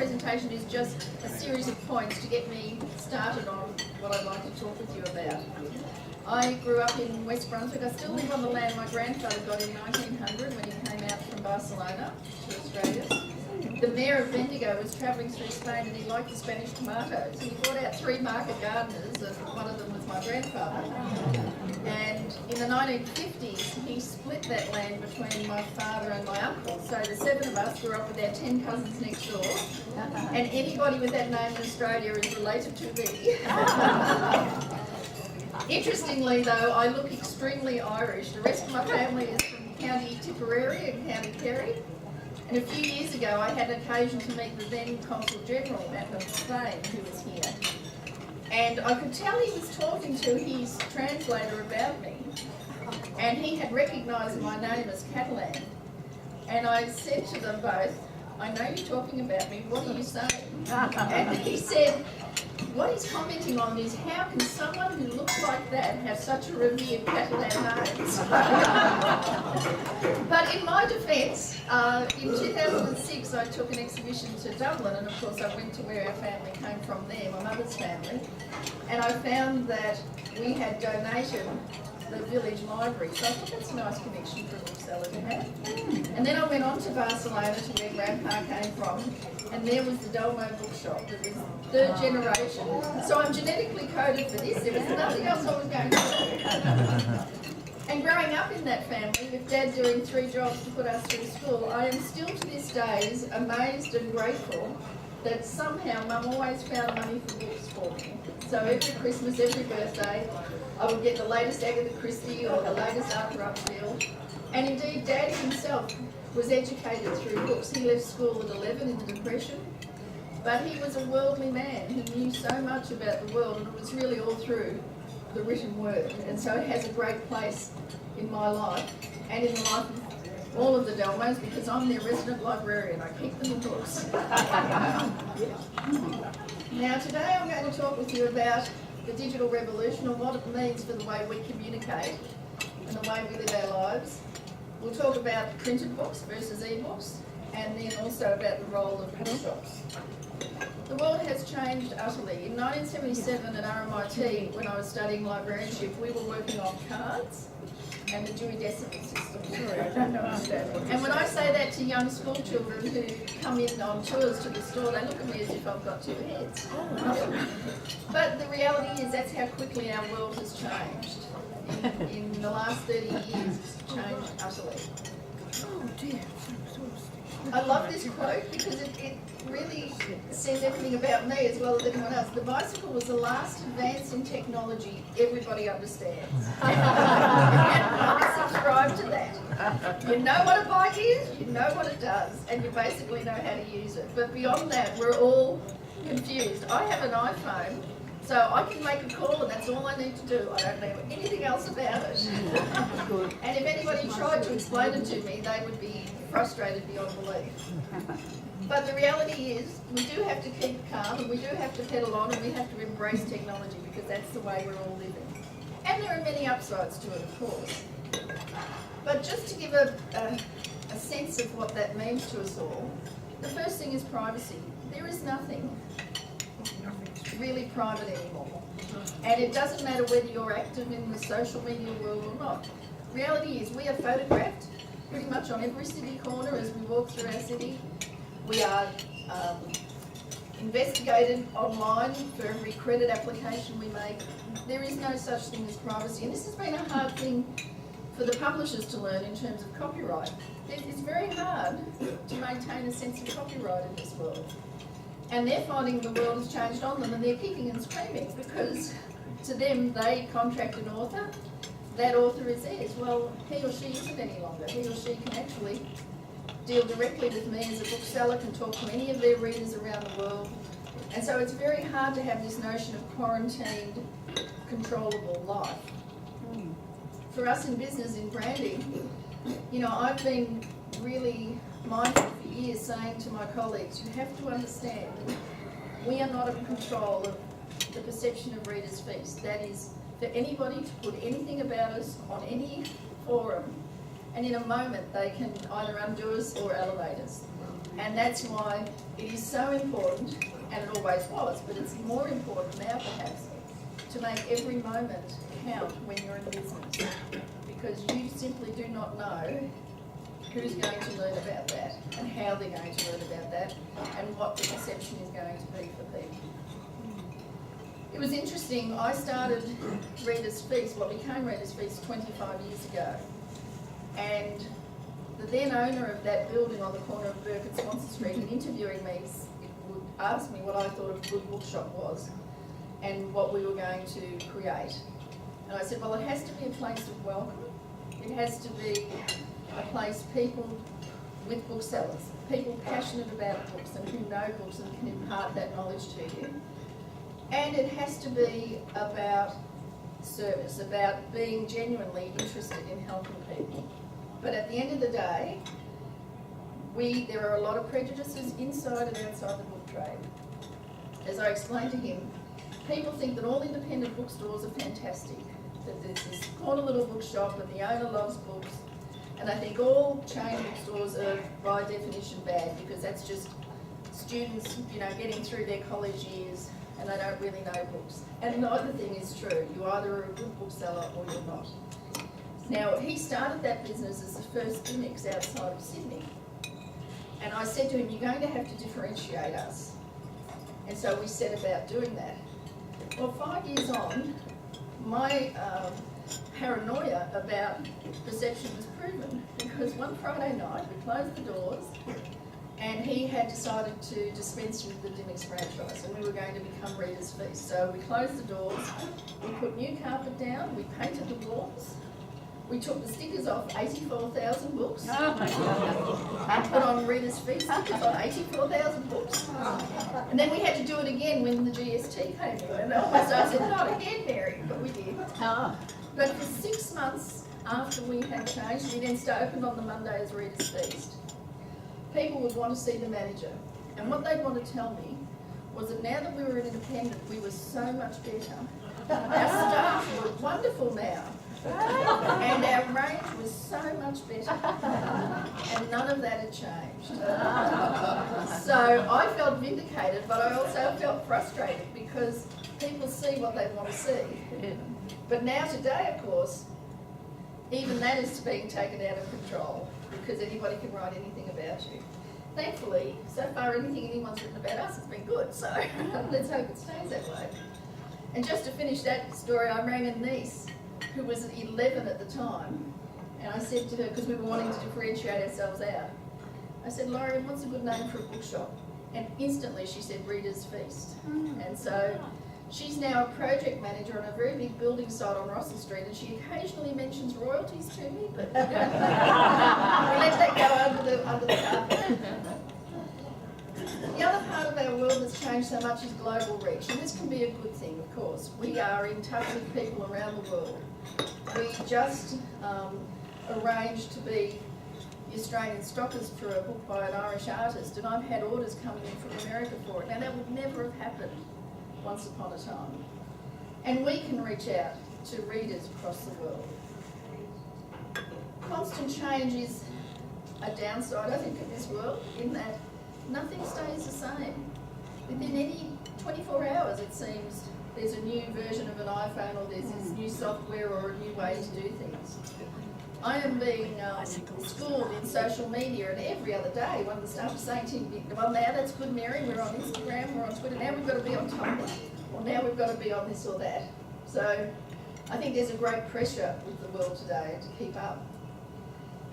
presentation is just a series of points to get me started on what I'd like to talk with you about. I grew up in West Brunswick. I still live on the land my grandfather got in 1900 when he came out from Barcelona to Australia. The mayor of Bendigo was travelling through Spain and he liked the Spanish tomatoes. And he brought out 3 market gardeners, and one of them was my grandfather. And in the 1950s, he split that land between my father and my uncle. So the 7 of us grew up with our 10 cousins next door. And anybody with that name in Australia is related to me. Interestingly though, I look extremely Irish. The rest of my family is from County Tipperary and County Kerry. And a few years ago I had occasion to meet the then Consul General of Spain who was here. And I could tell he was talking to his translator about me. And he had recognised my name as Catalan. And I said to them both, I know you're talking about me, what are you saying? And he said, what he's commenting on is how can someone who looks like that have such a revered Catalan name? But in my defence, in 2006 I took an exhibition to Dublin, and of course I went to where our family came from there, my mother's family, and I found that we had donated the village library, so I thought that's a nice connection for a bookseller to have. And then I went on to Barcelona to where Grandpa came from, and there was the Dalmau bookshop. It was 3rd generation. So I'm genetically coded for this. There was nothing else I was going to do. And growing up in that family, with Dad doing 3 jobs to put us through school, I am still to this day amazed and grateful that somehow Mum always found money for books for me. So every Christmas, every birthday, I would get the latest Agatha Christie or the latest Arthur Upfield. And indeed, Dad himself was educated through books. He left school at 11 in the Depression, but he was a worldly man. He knew so much about the world, and it was really all through the written word. And so it has a great place in my life and in the life of all of the Dalmaus, because I'm their resident librarian. I keep them in books. Now today I'm going to talk with you about the digital revolution, and what it means for the way we communicate and the way we live our lives. We'll talk about printed books versus e-books, and then also about the role of bookshops. The world has changed utterly. In 1977 at RMIT, when I was studying librarianship, we were working on cards and the Dewey Decimal System. Sorry, I don't understand. And when I say that to young school children who come in on tours to the store, they look at me as if I've got 2 heads. But the reality is that's how quickly our world has changed. In the last 30 years, it's changed utterly. Oh dear. I love this quote because it really says everything about me as well as anyone else. The bicycle was the last advance in technology everybody understands. I subscribe to that. You know what a bike is, you know what it does, and you basically know how to use it. But beyond that, we're all confused. I have an iPhone, so I can make a call and that's all I need to do. I don't know anything else about it. And if anybody tried to explain it to me, they would be frustrated beyond belief. But the reality is, we do have to keep calm, and we do have to pedal on, and we have to embrace technology, because that's the way we're all living. And there are many upsides to it, of course. But just to give a sense of what that means to us all, the first thing is privacy. There is nothing really private anymore. And it doesn't matter whether you're active in the social media world or not. Reality is, we are photographed pretty much on every city corner as we walk through our city. We are investigated online for every credit application we make. There is no such thing as privacy, and this has been a hard thing for the publishers to learn in terms of copyright. It's very hard to maintain a sense of copyright in this world. And they're finding the world has changed on them, and they're kicking and screaming because to them they contract an author, that author is theirs. Well, he or she isn't any longer. He or she can actually deal directly with me as a bookseller, can talk to any of their readers around the world. And so it's very hard to have this notion of quarantined, controllable life. For us in business, in branding, you know, I've been really mindful for years saying to my colleagues, you have to understand we are not in control of the perception of Reader's Feast. That is for anybody to put anything about us on any forum, and in a moment they can either undo us or elevate us. And that's why it is so important, and it always was, but it's more important now perhaps, to make every moment count when you're in business. Because you simply do not know who's going to learn about that, and how they're going to learn about that, and what the perception is going to be for people. It was interesting, I started Reader's Feast, what became Reader's Feast 25 years ago. And the then owner of that building on the corner of Burke and Swansea Street, in interviewing me, would ask me what I thought a good bookshop was and what we were going to create. And I said, well, it has to be a place of welcome. It has to be a place people with booksellers, people passionate about books and who know books and can impart that knowledge to you. And it has to be about service, about being genuinely interested in helping people. But at the end of the day, there are a lot of prejudices inside and outside the book trade. As I explained to him, people think that all independent bookstores are fantastic, that there's this corner little bookshop and the owner loves books, and I think all chain bookstores are by definition bad because that's just students, getting through their college years and they don't really know books. And neither thing is true. You either are a good bookseller or you're not. Now, he started that business as the first gimmicks outside of Sydney. And I said to him, you're going to have to differentiate us. And so we set about doing that. Well, 5 years on, my paranoia about perception was proven because one Friday night we closed the doors and he had decided to dispense with the Dimmicks franchise and we were going to become Reader's Feast. So we closed the doors, we put new carpet down, we painted the walls, we took the stickers off 84,000 books and put on Reader's Feast stickers on 84,000 books. And then we had to do it again when the GST came in. And I said, not again, Mary, but we did. But for 6 months after we had changed, we then opened on the Monday as Reader's Feast. People would want to see the manager. And what they'd want to tell me was that now that we were independent, we were so much better. Our staff were wonderful now. And our range was so much better, and none of that had changed. So I felt vindicated, but I also felt frustrated because people see what they want to see. But now today, of course, even that is being taken out of control because anybody can write anything about you. Thankfully, so far anything anyone's written about us has been good, so let's hope it stays that way. And just to finish that story, I rang a niece who was 11 at the time, and I said to her, because we were wanting to differentiate ourselves out, I said, Laurie, what's a good name for a bookshop? And instantly she said Reader's Feast. And so she's now a project manager on a very big building site on Russell Street, and she occasionally mentions royalties to me, but we let that go under the carpet. The other part of our world that's changed so much is global reach, and this can be a good thing, of course. We are in touch with people around the world. We just arranged to be the Australian stockist for a book by an Irish artist, and I've had orders coming in from America for it. Now that would never have happened once upon a time. And we can reach out to readers across the world. Constant change is a downside, I think, of this world, in that nothing stays the same. Within any 24 hours, it seems, there's a new version of an iPhone or there's this new software or a new way to do things. I am being schooled in social media, and every other day one of the staff is saying to me, well, now that's good, Mary, we're on Instagram, we're on Twitter, now we've got to be on Tumblr, or now we've got to be on this or that. So I think there's a great pressure with the world today to keep up.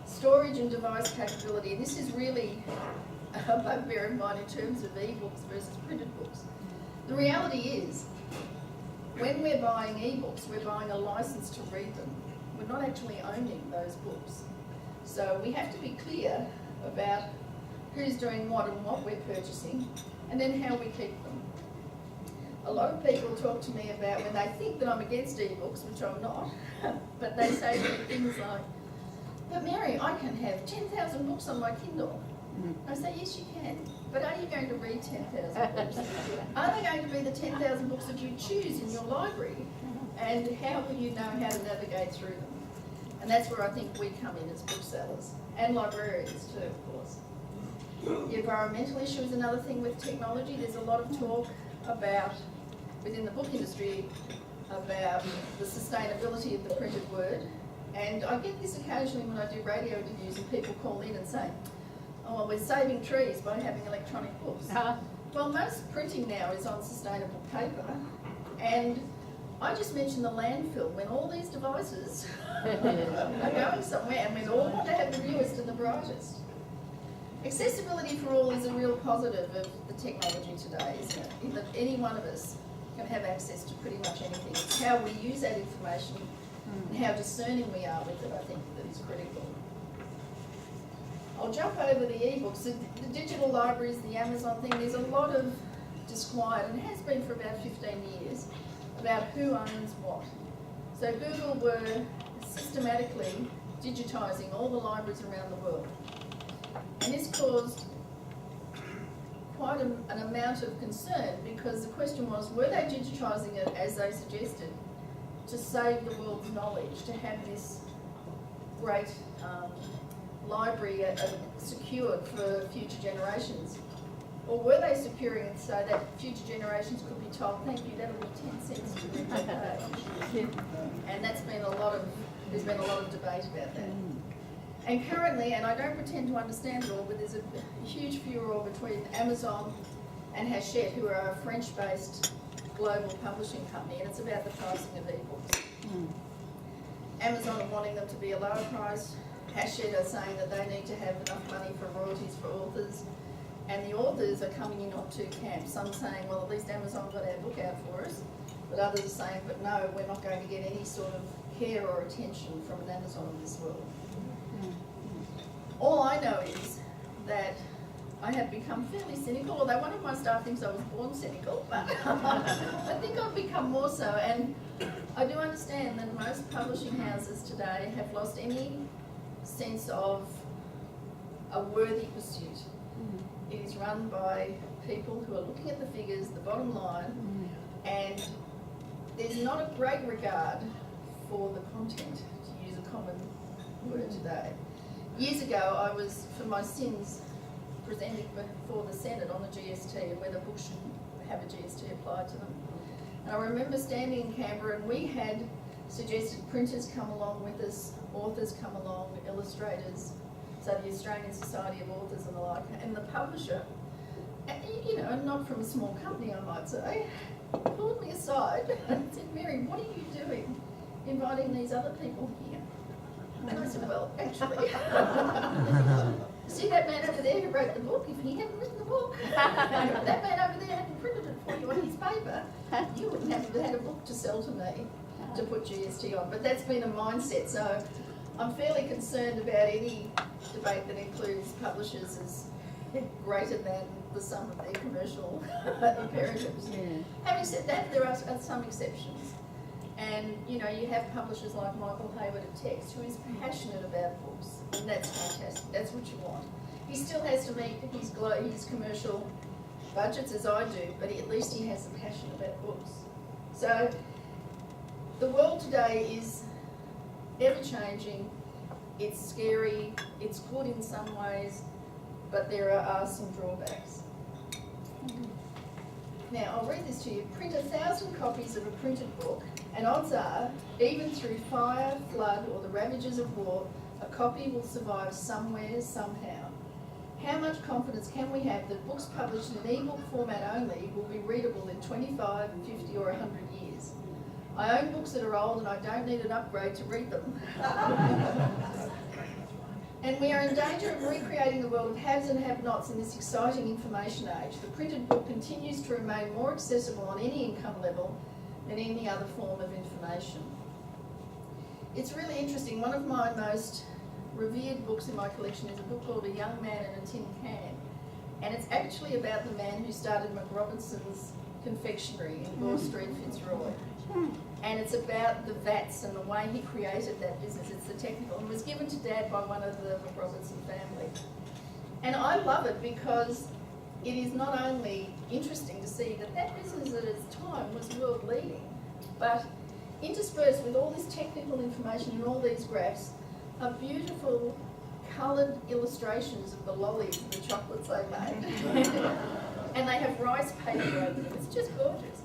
Storage and device capability, and this is really a bugbear of mine in terms of e-books versus printed books. The reality is, when we're buying e-books, we're buying a license to read them. We're not actually owning those books. So we have to be clear about who's doing what and what we're purchasing, and then how we keep them. A lot of people talk to me about when they think that I'm against e-books, which I'm not, but they say things like, but Mary, I can have 10,000 books on my Kindle. I say, yes, you can. But are you going to read 10,000 books? Are they going to be the 10,000 books that you choose in your library? And how will you know how to navigate through them? And that's where I think we come in as booksellers, and librarians too, of course. The environmental issue is another thing with technology. There's a lot of talk about, within the book industry, about the sustainability of the printed word. And I get this occasionally when I do radio interviews and people call in and say, oh, well, we're saving trees by having electronic books. Well, most printing now is on sustainable paper. And I just mentioned the landfill, when all these devices are going somewhere and we all want to have the newest and the brightest. Accessibility for all is a real positive of the technology today, isn't it? In that any one of us can have access to pretty much anything. It's how we use that information and how discerning we are with it, I think, that is critical. I'll jump over the ebooks. The digital libraries, the Amazon thing, there's a lot of disquiet, and has been for about 15 years, about who owns what. So Google were systematically digitising all the libraries around the world. And this caused quite an amount of concern, because the question was, were they digitising it as they suggested to save the world's knowledge, to have this great library secured for future generations? Or were they securing it so that future generations could be told, thank you, that'll be 10 cents to read that page? And there's been a lot of debate about that. And currently, and I don't pretend to understand it all, but there's a huge furor between Amazon and Hachette, who are a French-based global publishing company, and it's about the pricing of ebooks. Amazon are wanting them to be a lower price. Hachette are saying that they need to have enough money for royalties for authors. And the authors are coming in on two camps. Some saying, well, at least Amazon got our book out for us. But others are saying, but no, we're not going to get any sort of care or attention from an Amazon in this world. All I know is that I have become fairly cynical, although one of my staff thinks I was born cynical, but I think I've become more so. And I do understand that most publishing houses today have lost any sense of a worthy pursuit. It is run by people who are looking at the figures, the bottom line, and there's not a great regard for the content, to use a common word today. Years ago, I was, for my sins, presented before the Senate on the GST and whether books should have a GST applied to them. And I remember standing in Canberra, and we had suggested printers come along with us, authors come along, illustrators, so the Australian Society of Authors and the like, and the publisher, you know, not from a small company, I might say, pulled me aside and said, Mary, what are you doing inviting these other people here? And I said, well, actually, see that man over there who wrote the book? If he hadn't written the book, that man over there hadn't printed it for you on his paper, you wouldn't have had a book to sell to me to put GST on. But that's been a mindset, so I'm fairly concerned about any debate that includes publishers as greater than the sum of their commercial imperatives. Having said that, there are some exceptions. And, you know, you have publishers like Michael Hayward at Text, who is passionate about books, and that's fantastic. That's what you want. He still has to meet his commercial budgets, as I do, but at least he has a passion about books. So the world today is ever-changing. It's scary. It's good in some ways, but there are some drawbacks. Now, I'll read this to you. Print 1,000 copies of a printed book, and odds are, even through fire, flood, or the ravages of war, a copy will survive somewhere, somehow. How much confidence can we have that books published in an e-book format only will be readable in 25, 50, or 100 years? I own books that are old, and I don't need an upgrade to read them. And we are in danger of recreating the world of haves and have-nots in this exciting information age. The printed book continues to remain more accessible on any income level than any other form of information. It's really interesting. One of my most revered books in my collection is a book called A Young Man in a Tin Can. And it's actually about the man who started McRobinson's confectionery in Gore Street, Fitzroy. And it's about the vats and the way he created that business. It's the technical, and it was given to Dad by one of the McRobinson family. And I love it because it is not only interesting to see that that business at its time was world leading, but interspersed with all this technical information and all these graphs are beautiful coloured illustrations of the lollies and the chocolates they made. And they have rice paper over them. It's just gorgeous.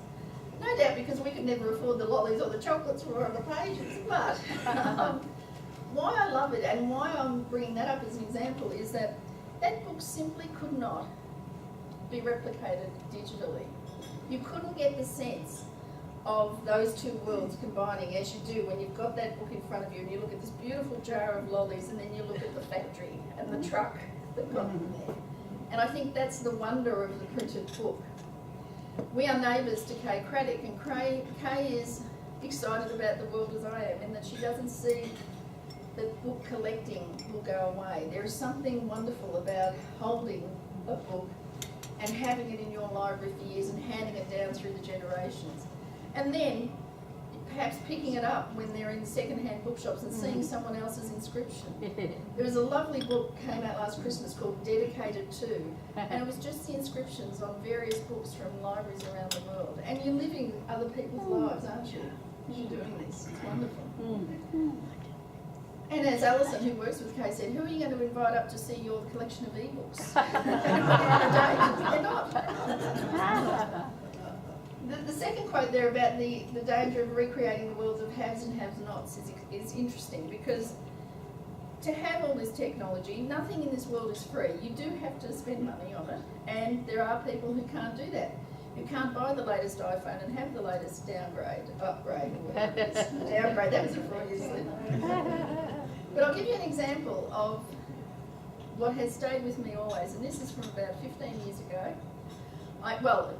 No doubt because we could never afford the lollies or the chocolates were on the pages. But why I love it and why I'm bringing that up as an example is that that book simply could not be replicated digitally. You couldn't get the sense of those two worlds combining as you do when you've got that book in front of you and you look at this beautiful jar of lollies and then you look at the factory and the truck that got them there. And I think that's the wonder of the printed book. We are neighbours to Kay Craddock, and Kay is excited about the world as I am, in that she doesn't see that book collecting will go away. There is something wonderful about holding a book and having it in your library for years and handing it down through the generations. And then perhaps picking it up when they're in second-hand bookshops and seeing someone else's inscription. There was a lovely book came out last Christmas called Dedicated To, and it was just the inscriptions on various books from libraries around the world. And you're living other people's lives, aren't you? You're doing this. It's wonderful. And as Alison, who works with Kay, said, who are you going to invite up to see your collection of e-books? They're not. The second quote there about the danger of recreating the worlds of haves and have-nots is interesting, because to have all this technology, nothing in this world is free. You do have to spend money on it, and there are people who can't do that, who can't buy the latest iPhone and have the latest upgrade, or whatever it is. Downgrade, that was a Freudian slip. But I'll give you an example of what has stayed with me always, and this is from about 15 years ago.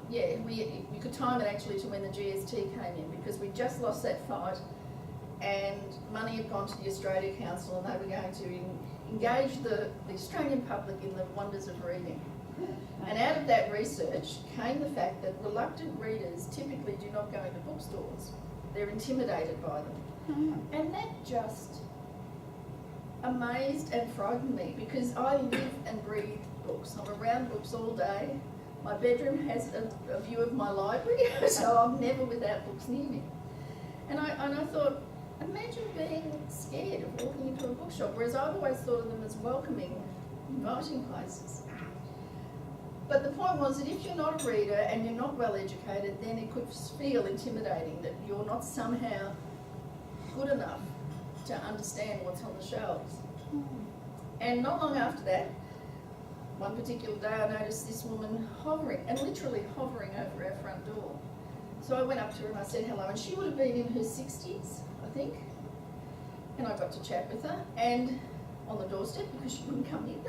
You could time it actually to when the GST came in, because we just lost that fight and money had gone to the Australia Council and they were going to engage the Australian public in the wonders of reading. And out of that research came the fact that reluctant readers typically do not go into bookstores. They're intimidated by them. And that just amazed and frightened me, because I live and breathe books. I'm around books all day. My bedroom has a view of my library, so I'm never without books near me. And I thought, imagine being scared of walking into a bookshop, whereas I've always thought of them as welcoming, inviting places. But the point was that if you're not a reader and you're not well educated, then it could feel intimidating that you're not somehow good enough to understand what's on the shelves. And not long after that, one particular day I noticed this woman hovering, and literally hovering over our front door. So I went up to her and I said hello, and she would have been in her 60s, I think. And I got to chat with her, and on the doorstep, because she wouldn't come in.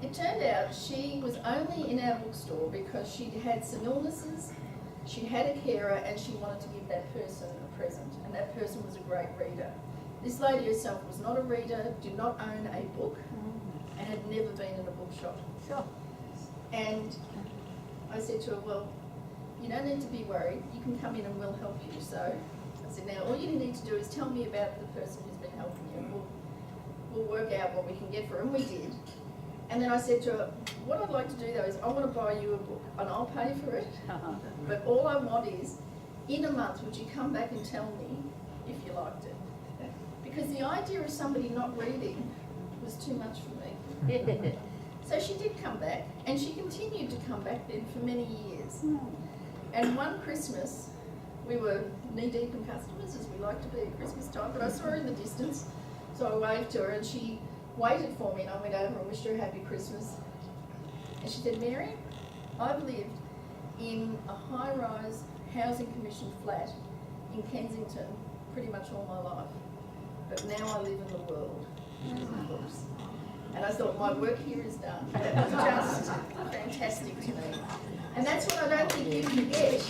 It turned out she was only in our bookstore because she'd had some illnesses, she had a carer, and she wanted to give that person a present, and that person was a great reader. This lady herself was not a reader, did not own a book, and had never been in a bookshop. Sure. And I said to her, well, you don't need to be worried, you can come in and we'll help you. So I said, now all you need to do is tell me about the person who's been helping you. We'll work out what we can get for her, and we did. And then I said to her, what I'd like to do though is I want to buy you a book, and I'll pay for it, but all I want is, in a month, would you come back and tell me if you liked it? Because the idea of somebody not reading was too much for me. So she did come back, and she continued to come back then for many years. And one Christmas, we were knee-deep in customers, as we like to be at Christmas time, but I saw her in the distance, so I waved to her, and she waited for me, and I went over and wished her a happy Christmas. And she said, Mary, I've lived in a high-rise housing commission flat in Kensington pretty much all my life, but now I live in the world of books. And I thought, my work here is done. That was just fantastic to me. And that's what I don't think you can get.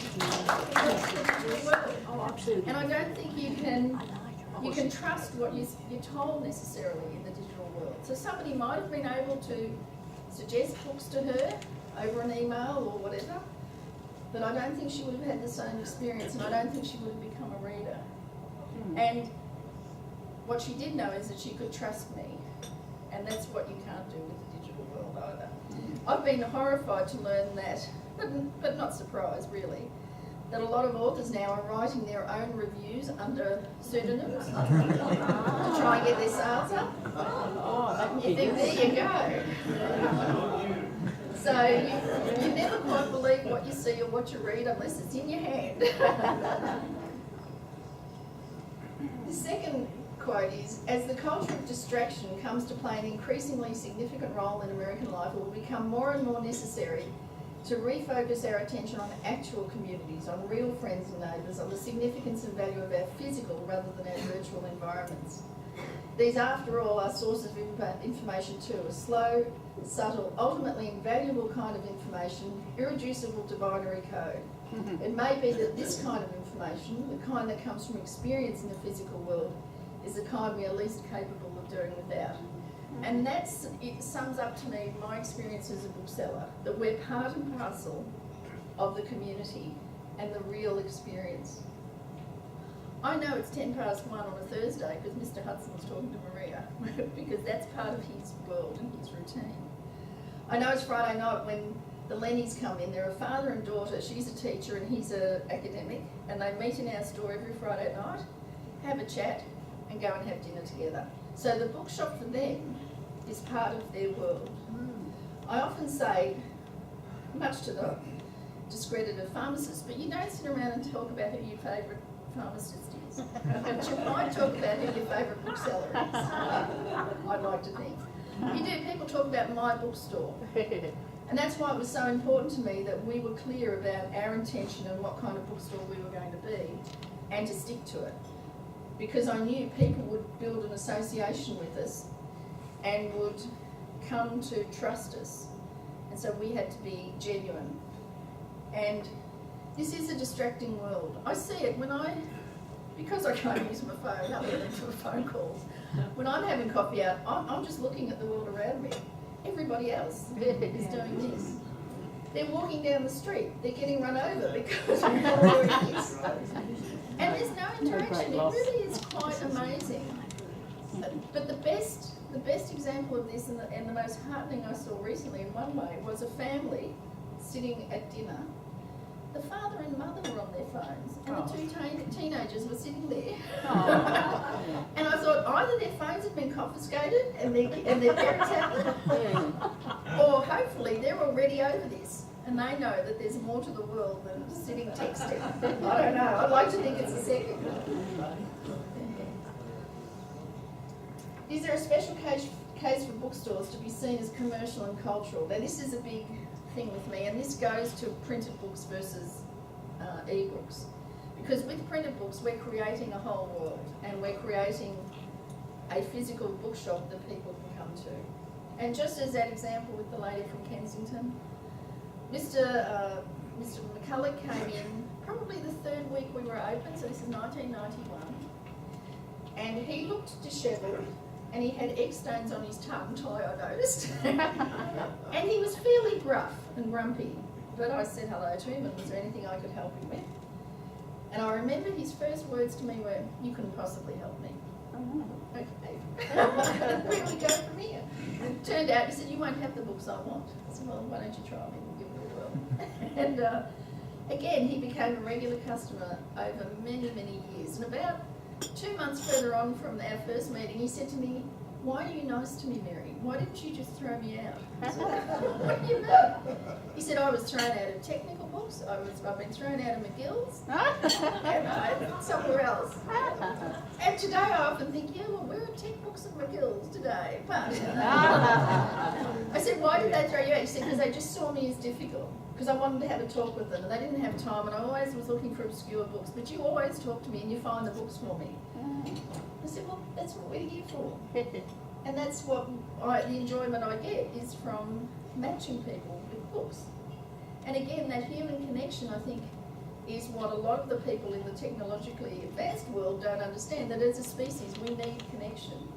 And I don't think you can trust what you're told necessarily in the digital world. So somebody might have been able to suggest books to her over an email or whatever, but I don't think she would have had the same experience, and I don't think she would have become a reader. And what she did know is that she could trust me. And that's what you can't do with the digital world either. I've been horrified to learn that, but not surprised really, that a lot of authors now are writing their own reviews under pseudonyms to try and get their sales up. Oh, that would You be think, good. there you go. So you never quite believe what you see or what you read unless it's in your hand. The second quote is, as the culture of distraction comes to play an increasingly significant role in American life, it will become more and more necessary to refocus our attention on actual communities, on real friends and neighbours, on the significance and value of our physical rather than our virtual environments. These, after all, are sources of information too, a slow, subtle, ultimately invaluable kind of information, irreducible to binary code. It may be that this kind of information, the kind that comes from experience in the physical world, is the kind we are least capable of doing without. And it sums up to me my experience as a bookseller, that we're part and parcel of the community and the real experience. I know it's 1:10 on a Thursday because Mr. Hudson was talking to Maria, because that's part of his world and his routine. I know it's Friday night when the Lennys come in. They're a father and daughter. She's a teacher and he's an academic, and they meet in our store every Friday night, have a chat, and go and have dinner together. So the bookshop for them is part of their world. I often say, much to the discredit of pharmacists, but you don't sit around and talk about who your favourite pharmacist is. But you might talk about who your favourite bookseller is, I'd like to think. You do, people talk about my bookstore. And that's why it was so important to me that we were clear about our intention and what kind of bookstore we were going to be, and to stick to it. Because I knew people would build an association with us and would come to trust us. And so we had to be genuine. And this is a distracting world. I see it because I can't use my phone other than for phone calls. When I'm having coffee out, I'm just looking at the world around me. Everybody else is doing this. They're walking down the street. They're getting run over because of where it is. And there's no interaction. It really is quite amazing. But the best example of this, and the most heartening I saw recently in one way, was a family sitting at dinner. The father and mother were on their phones, and the two teenagers were sitting there. And I thought, either their phones have been confiscated and their parents have them, or hopefully they're already over this and they know that there's more to the world than sitting texting. I don't know. I'd like to think it's a second. Is there a special case for bookstores to be seen as commercial and cultural? Now, this is a big thing with me, and this goes to printed books versus e-books. Because with printed books, we're creating a whole world, and we're creating a physical bookshop that people can come to. And just as that example with the lady from Kensington, Mr. McCulloch came in probably the third week we were open, so this is 1991, and he looked dishevelled, and he had egg stains on his tongue tie, I noticed. And he was fairly gruff and grumpy, but I said hello to him, and was there anything I could help him with? And I remember his first words to me were, "You couldn't possibly help me." Okay. Where do we go from here? It turned out, he said, "You won't have the books I want." I said, "Well, why don't you try me? We'll give it a whirl." And again, he became a regular customer over many, many years. And about 2 months further on from our first meeting, he said to me, "Why are you nice to me, Mary? Why didn't you just throw me out?" I said, "What do you mean?" He said, "I was thrown out of technical books, I've been thrown out of McGill's, and somewhere else." And today I often think, yeah, well, where are tech books at McGill's today? But I said, "Why did they throw you out?" He said, "Because they just saw me as difficult. Because I wanted to have a talk with them, and they didn't have time, and I always was looking for obscure books. But you always talk to me, and you find the books for me." I said, "Well, that's what we're here for." And that's what the enjoyment I get is from matching people with books. And again, that human connection, I think, is what a lot of the people in the technologically advanced world don't understand, that as a species we need connection.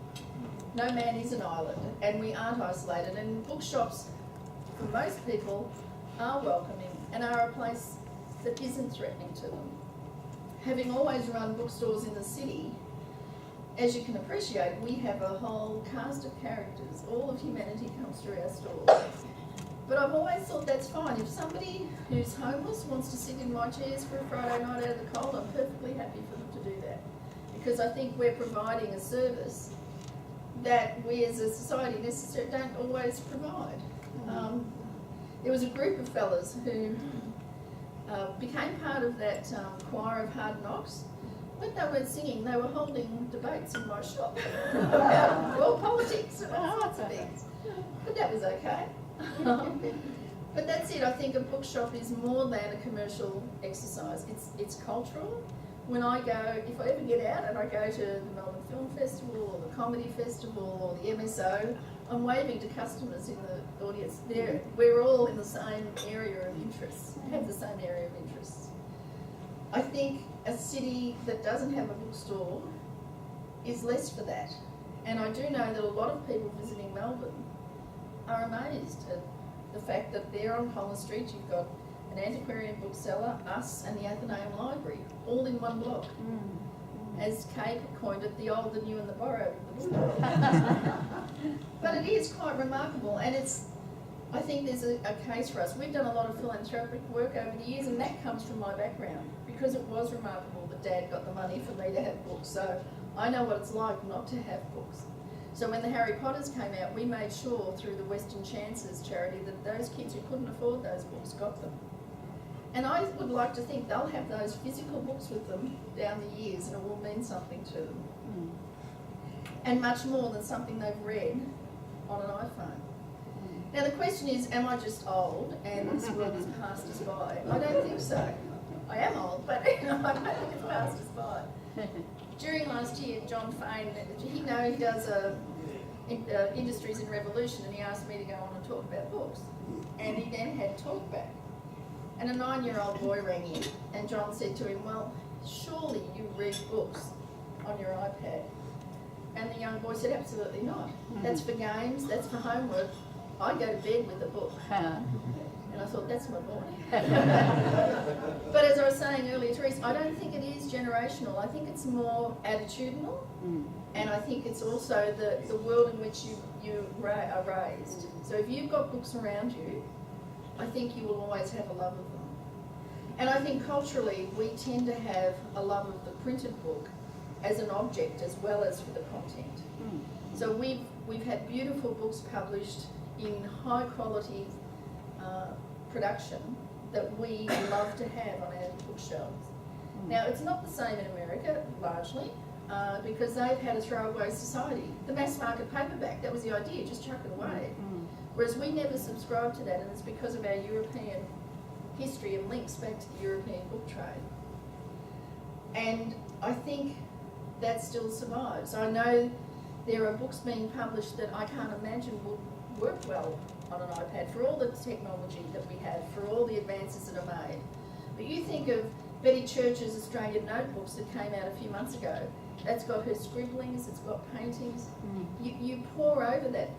No man is an island, and we aren't isolated. And bookshops, for most people, are welcoming and are a place that isn't threatening to them. Having always run bookstores in the city, as you can appreciate, we have a whole cast of characters. All of humanity comes through our stores. But I've always thought that's fine. If somebody who's homeless wants to sit in my chairs for a Friday night out of the cold, I'm perfectly happy for them to do that. Because I think we're providing a service that we as a society necessarily don't always provide. There was a group of fellas who became part of that choir of Hard Knocks. When they weren't singing, they were holding debates in my shop about world politics and all sorts of things. But that was okay. But that's it. I think a bookshop is more than a commercial exercise. It's cultural. When I go, if I ever get out and I go to the Melbourne Film Festival or the Comedy Festival or the MSO, I'm waving to customers in the audience. We're all in the same area of interest, have the same area of interests. I think a city that doesn't have a bookstore is less for that. And I do know that a lot of people visiting Melbourne are amazed at the fact that there on Collins Street you've got an antiquarian bookseller, us and the Athenaeum Library, all in one block. As Kate coined it, the old, the new and the borrowed of the book. But it is quite remarkable, and I think there's a case for us. We've done a lot of philanthropic work over the years, and that comes from my background, because it was remarkable that Dad got the money for me to have books, so I know what it's like not to have books. So when the Harry Potters came out, we made sure through the Western Chances charity that those kids who couldn't afford those books got them. And I would like to think they'll have those physical books with them down the years, and it will mean something to them. And much more than something they've read on an iPhone. Now the question is, am I just old and this world has passed us by? I don't think so. I am old, but I don't think it's passed us by. During last year, John Fain, he does Industries in Revolution, and he asked me to go on and talk about books. And he then had talkback. And a 9-year-old boy rang in, and John said to him, well, surely you read books on your iPad. And the young boy said, absolutely not. That's for games, that's for homework. I go to bed with a book. And I thought, that's my boy. But as I was saying earlier, Therese, I don't think it is generational. I think it's more attitudinal. And I think it's also the world in which you are raised. So if you've got books around you, I think you will always have a love of them. And I think culturally, we tend to have a love of the printed book as an object as well as for the content. So we've had beautiful books published in high quality production that we love to have on our bookshelves. Now, it's not the same in America, largely, because they've had a throwaway society. The mass market paperback, that was the idea, just chuck it away. Whereas we never subscribed to that, and it's because of our European history and links back to the European book trade. And I think that still survives. I know there are books being published that I can't imagine would work well on an iPad for all the technology that we have, for all the advances that are made. But you think of Betty Church's Australian Notebooks that came out a few months ago. That's got her scribblings, it's got paintings. You pore over that.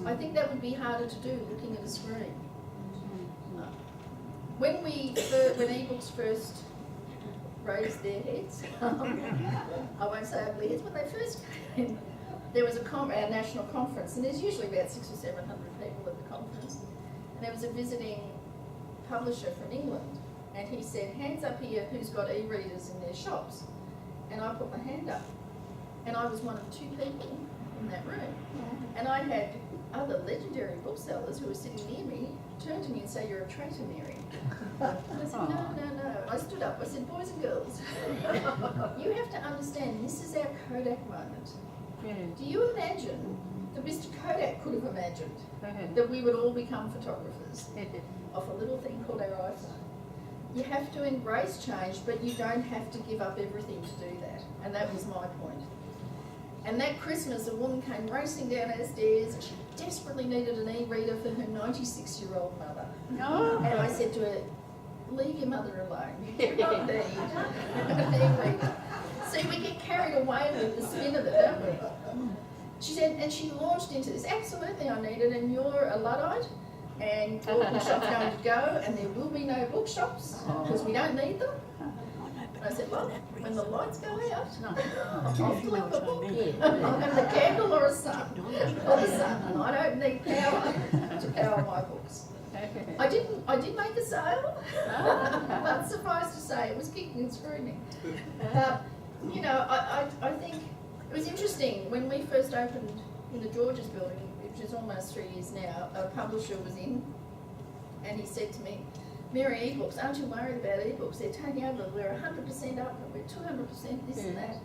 I think that would be harder to do looking at a screen. When ebooks first raised their heads, I won't say ugly heads, when they first came in, there was our national conference, and there's usually about 600 or 700 people at the conference, and there was a visiting publisher from England, and he said, hands up here who's got e-readers in their shops. And I put my hand up, and I was one of 2 people in that room. And I had other legendary booksellers who were sitting near me turn to me and say, you're a traitor, Mary. And I said, no. I stood up, I said, boys and girls, you have to understand, this is our Kodak moment. Do you imagine that Mr. Kodak could have imagined that we would all become photographers off a little thing called our iPhone? You have to embrace change, but you don't have to give up everything to do that. And that was my point. And that Christmas, a woman came racing down our stairs, and she desperately needed an e-reader for her 96-year-old mother. And I said to her, leave your mother alone. You do not need an e-reader. See, we get carried away with the spin of it, don't we? She said, and she launched into this, absolutely I need it, and you're a Luddite, and all bookshops are going to go, and there will be no bookshops, because we don't need them. And I said, well, when the lights go out, I'll flip a book. I'll have a candle or a sun, and I don't need power to the power of my books. I did make a sale, but suffice to say, it was kicking and screaming. You know, I think it was interesting when we first opened in the Georges building, which is almost 3 years now. A publisher was in, and he said to me, "Mary, e-books, aren't you worried about e-books? They're taking over. We're 100% up, and we're 200% this and that."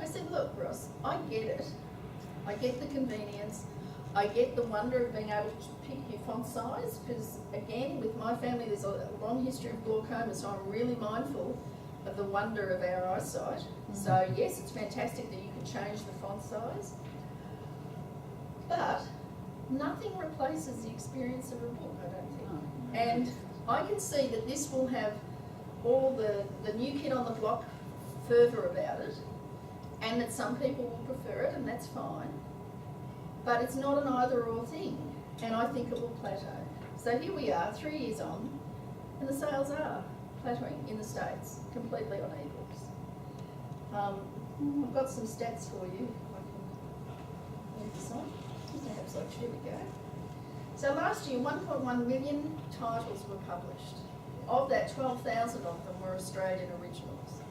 I said, "Look, Ross, I get it. I get the convenience. I get the wonder of being able to pick your font size, because again, with my family, there's a long history of glaucoma, so I'm really mindful of the wonder of our eyesight. So yes, it's fantastic that you can change the font size, but nothing replaces the experience of a book, I don't think. And I can see that this will have all the new kid on the block fervour about it, and that some people will prefer it, and that's fine. But it's not an either or thing, and I think it will plateau. So here we are, 3 years on, and the sales are plateauing in the States, completely on e-books. I've got some stats for you. I can move this on. Perhaps here we go. So last year, 1.1 million titles were published. Of that, 12,000 of them were Australian originals,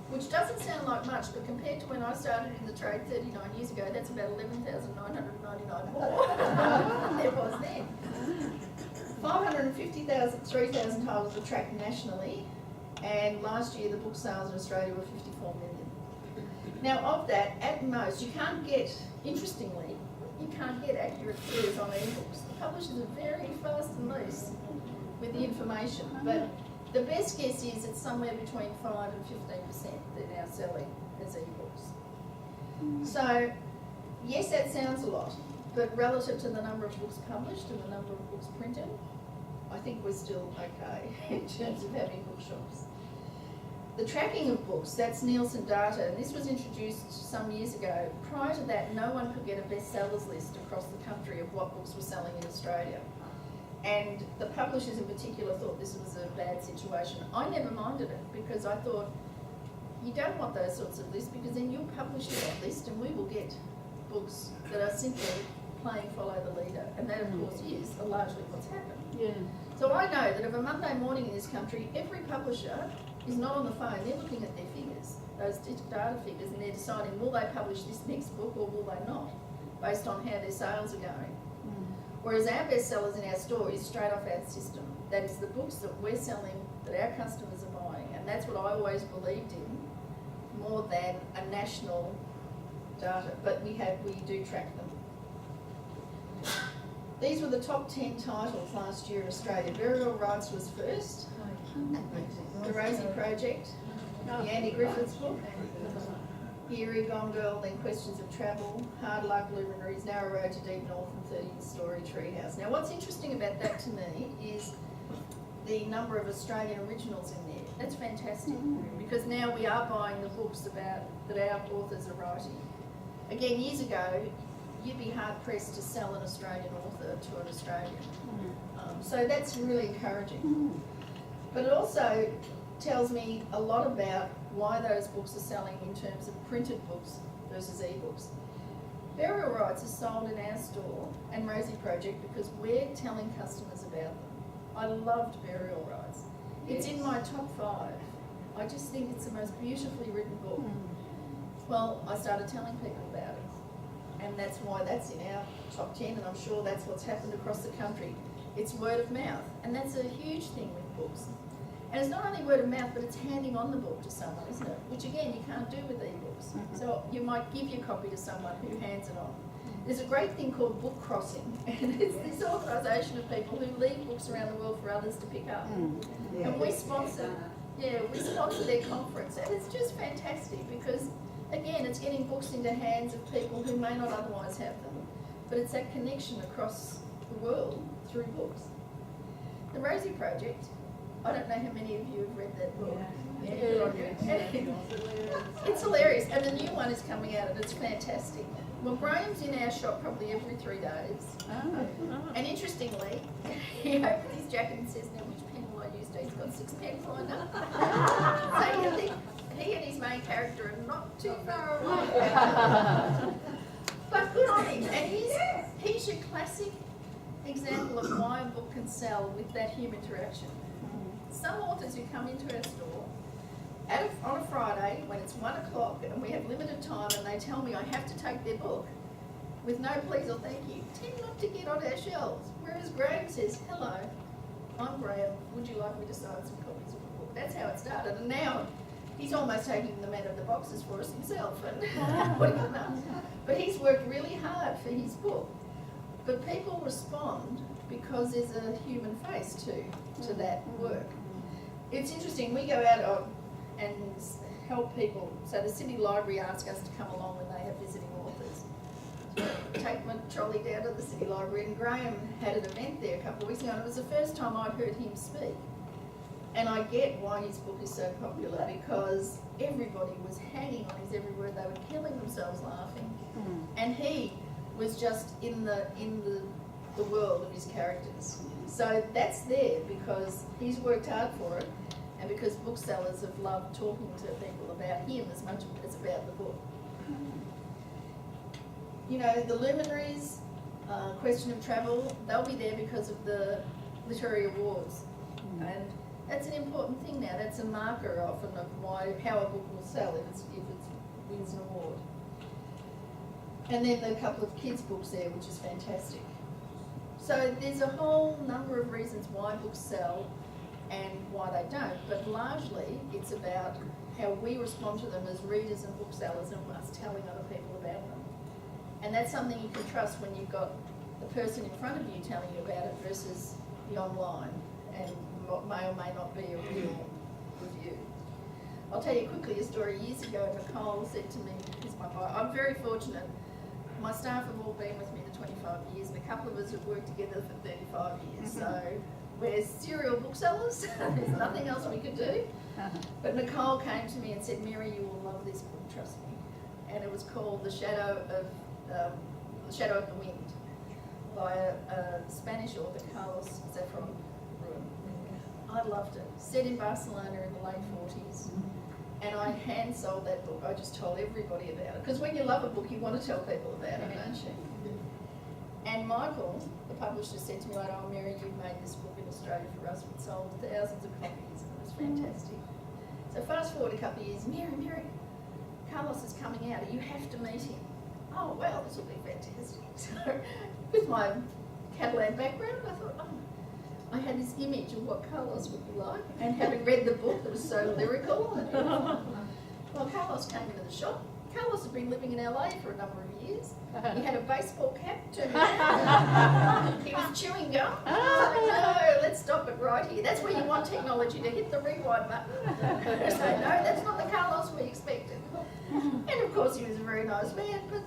which doesn't sound like much, but compared to when I started in the trade 39 years ago, that's about 11,999 more than there was then. 3,000 titles were tracked nationally, and last year the book sales in Australia were 54 million. Now of that, at most, you can't get, interestingly, you can't get accurate figures on e-books. The publishers are very fast and loose with the information, but the best guess is it's somewhere between 5 and 15% they're now selling as e-books. So, yes, that sounds a lot, but relative to the number of books published and the number of books printed, I think we're still okay in terms of having bookshops. The tracking of books, that's Nielsen data, and this was introduced some years ago. Prior to that, no one could get a bestsellers list across the country of what books were selling in Australia. And the publishers in particular thought this was a bad situation. I never minded it, because I thought, you don't want those sorts of lists, because then you'll publish that list and we will get books that are simply playing follow the leader. And that, of course, is largely what's happened. Yeah. So I know that if a Monday morning in this country, every publisher is not on the phone, they're looking at their figures, those data figures, and they're deciding, will they publish this next book or will they not, based on how their sales are going. Whereas our bestsellers in our store is straight off our system. That is the books that we're selling, that our customers are buying, and that's what I always believed in, more than a national data, but we do track them. These were the top 10 titles last year in Australia. Burial Rights was first, The Rosie Project, the Andy Griffiths book, Eerie, Gone Girl, then Questions of Travel, Hard Luck, Luminaries, Narrow Road to Deep North, and 30th Story Treehouse. Now what's interesting about that to me is the number of Australian originals in there. That's fantastic, because now we are buying the books that our authors are writing. Again, years ago, you'd be hard pressed to sell an Australian author to an Australian. So that's really encouraging. But it also tells me a lot about why those books are selling in terms of printed books versus e-books. Burial Rights is sold in our store and Rosie Project because we're telling customers about them. I loved Burial Rights. It's in my top 5. I just think it's the most beautifully written book. Well, I started telling people about it, and that's why that's in our top 10, and I'm sure that's what's happened across the country. It's word of mouth, and that's a huge thing with books. And it's not only word of mouth, but it's handing on the book to someone, isn't it? Which again, you can't do with e-books. So you might give your copy to someone who hands it on. There's a great thing called book crossing, and it's this organisation of people who leave books around the world for others to pick up. And we sponsor their conference, and it's just fantastic because, again, it's getting books into hands of people who may not otherwise have them, but it's that connection across the world through books. The Rosie Project, I don't know how many of you have read that book. It's hilarious, and the new one is coming out, and it's fantastic. Well, Graham's in our shop probably every 3 days. And interestingly, he opens his jacket and says, "Now, which pen will I use?" He's got 6 pens lined up. So you think he and his main character are not too far away. But good on him. And he's your classic example of why a book can sell with that human interaction. Some authors who come into our store on a Friday when it's 1 o'clock and we have limited time and they tell me I have to take their book with no please or thank you, tend not to get on our shelves. Whereas Graham says, hello, I'm Graham, would you like me to sign some copies of the book? That's how it started, and now he's almost taking them out of the boxes for us himself and putting them up. But he's worked really hard for his book. But people respond because there's a human face to that work. It's interesting, we go out and help people. So the City Library asks us to come along when they have visiting authors. Take my trolley down to the City Library, and Graham had an event there a couple of weeks ago, and it was the first time I'd heard him speak. And I get why his book is so popular, because everybody was hanging on his every word. They were killing themselves laughing. And he was just in the world of his characters. So that's there because he's worked hard for it, and because booksellers have loved talking to people about him as much as about the book. You know, the luminaries, Question of Travel, they'll be there because of the literary awards. And that's an important thing now. That's a marker often of how a book will sell if it wins an award. And then a couple of kids' books there, which is fantastic. So there's a whole number of reasons why books sell and why they don't, but largely it's about how we respond to them as readers and booksellers and us telling other people about them. And that's something you can trust when you've got the person in front of you telling you about it versus the online and what may or may not be a real review. I'll tell you quickly a story. Years ago, Nicole said to me, I'm very fortunate. My staff have all been with me for 25 years, and a couple of us have worked together for 35 years. So we're serial booksellers. There's nothing else we could do. But Nicole came to me and said, Mary, you will love this book, trust me. And it was called The Shadow of the Wind by a Spanish author, Carlos Zafron. I loved it. Set in Barcelona in the late 40s. And I hand sold that book. I just told everybody about it. Because when you love a book, you want to tell people about it, don't you? And Michael, the publisher, said to me later, oh, Mary, you've made this book in Australia for us. We'd sold thousands of copies. It was fantastic. So fast forward a couple of years, Mary, Carlos is coming out. You have to meet him. Oh, well, this will be fantastic. So with my Catalan background, I thought, I had this image of what Carlos would be like, and having read the book that was so lyrical. Well, Carlos came into the shop. Carlos had been living in LA for a number of years. He had a baseball cap turned down. He was chewing gum. No, let's stop it right here. That's where you want technology to hit the rewind button. So no, that's not the Carlos we expected. And of course he was a very nice man, but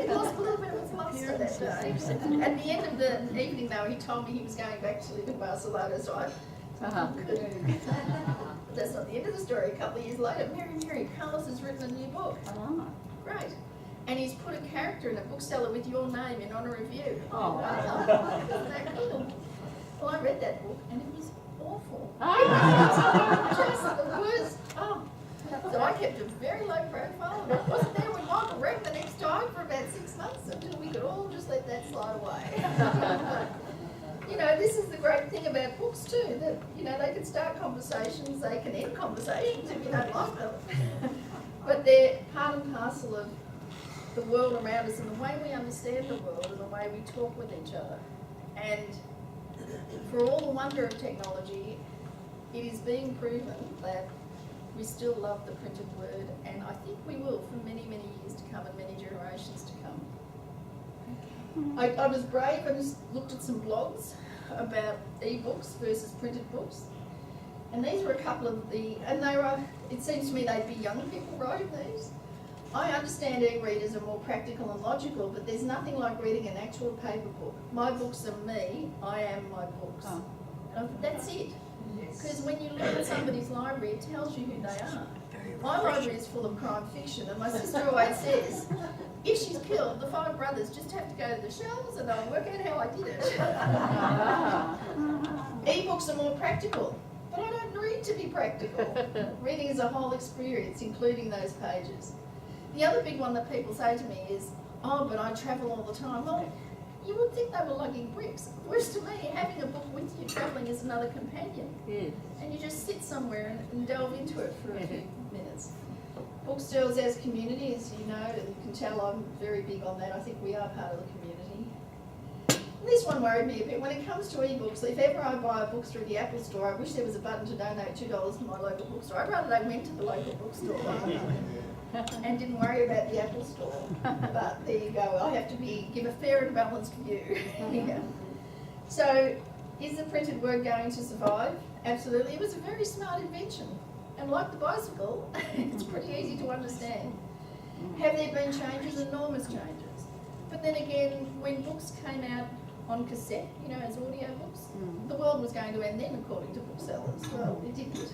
he lost a little bit of his luster that day. At the end of the evening though, he told me he was going back to live in Barcelona, so I But that's not the end of the story. A couple of years later, Mary, Carlos has written a new book. Great. And he's put a character in a bookseller with your name in honour of you. Oh, wow. Isn't that cool? Well, I read that book and it was awful. Just the worst. So I kept a very low profile, and I wasn't there when Michael wrecked the next time for about 6 months until we could all just let that slide away. This is the great thing about books too, that, they can start conversations, they can end conversations if you don't like them. But they're part and parcel of the world around us and the way we understand the world and the way we talk with each other. And for all the wonder of technology, it is being proven that we still love the printed word, and I think we will for many, many years to come and many generations to come. I was brave and just looked at some blogs about e-books versus printed books. And these were a couple of it seems to me they'd be young people writing these. I understand e-readers are more practical and logical, but there's nothing like reading an actual paper book. My books are me, I am my books. And that's it. Because when you look at somebody's library, it tells you who they are. My library is full of crime fiction, and my sister always says, if she's killed, the 5 brothers just have to go to the shelves and they'll work out how I did it. E-books are more practical, but I don't read to be practical. Reading is a whole experience, including those pages. The other big one that people say to me is, oh, but I travel all the time. Well, you would think they were lugging bricks. Whereas to me, having a book with you travelling is another companion. Yes. And you just sit somewhere and delve into it for a few minutes. Bookstores as community, as you know, and you can tell I'm very big on that. I think we are part of the community. And this one worried me a bit. When it comes to ebooks, if ever I buy a book through the Apple Store, I wish there was a button to donate $2 to my local bookstore. I'd rather they went to the local bookstore and didn't worry about the Apple Store. But there you go. I have to give a fair and balanced view. Yeah. So, is the printed word going to survive? Absolutely. It was a very smart invention. And like the bicycle, it's pretty easy to understand. Have there been changes? Enormous changes. But then again, when books came out on cassette, as audio books, the world was going to end then, according to booksellers. Well, it didn't.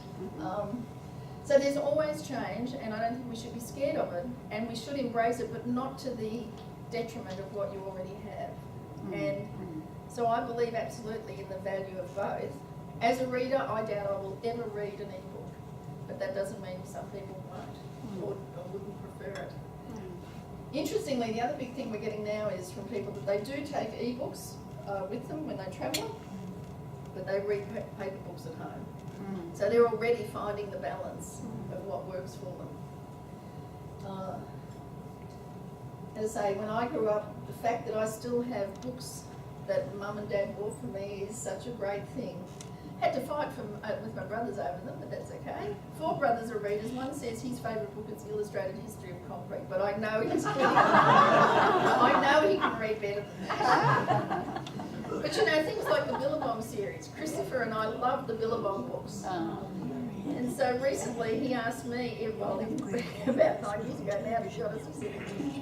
So there's always change, and I don't think we should be scared of it, and we should embrace it, but not to the detriment of what you already have. And so I believe absolutely in the value of both. As a reader, I doubt I will ever read an ebook, but that doesn't mean some people won't or wouldn't prefer it. Interestingly, the other big thing we're getting now is from people that they do take ebooks with them when they travel, but they read paper books at home. So they're already finding the balance of what works for them. As I say, when I grew up, the fact that I still have books that Mum and Dad bought for me is such a great thing. Had to fight with my brothers over them, but that's okay. 4 brothers are readers. One says his favourite book is Illustrated History of Concrete, but I know he can read better than that. But things like the Billabong series, Christopher and I love the Billabong books. And so recently he asked me, about 9 years ago now, to be honest, he said,